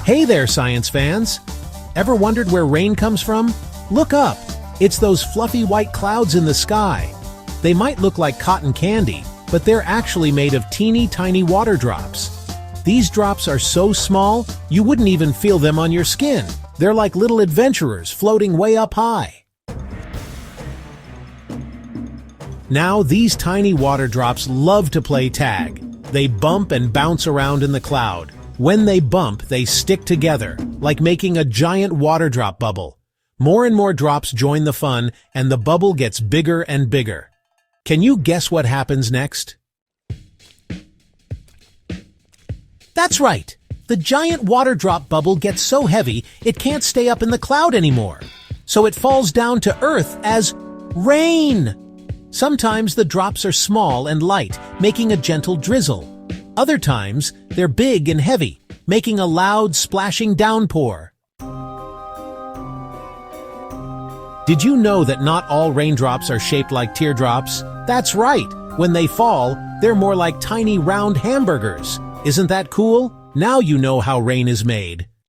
Hey there, science fans! Ever wondered where rain comes from? Look up! It's those fluffy white clouds in the sky. They might look like cotton candy, but they're actually made of teeny tiny water drops. These drops are so small, you wouldn't even feel them on your skin. They're like little adventurers floating way up high. Now, these tiny water drops love to play tag. They bump and bounce around in the cloud. When they bump, they stick together, like making a giant water drop bubble. More and more drops join the fun, and the bubble gets bigger and bigger. Can you guess what happens next? That's right! The giant water drop bubble gets so heavy, it can't stay up in the cloud anymore. So it falls down to Earth as rain! Sometimes the drops are small and light, making a gentle drizzle. Other times, they're big and heavy, making a loud, splashing downpour. Did you know that not all raindrops are shaped like teardrops? That's right! When they fall, they're more like tiny round hamburgers. Isn't that cool? Now you know how rain is made.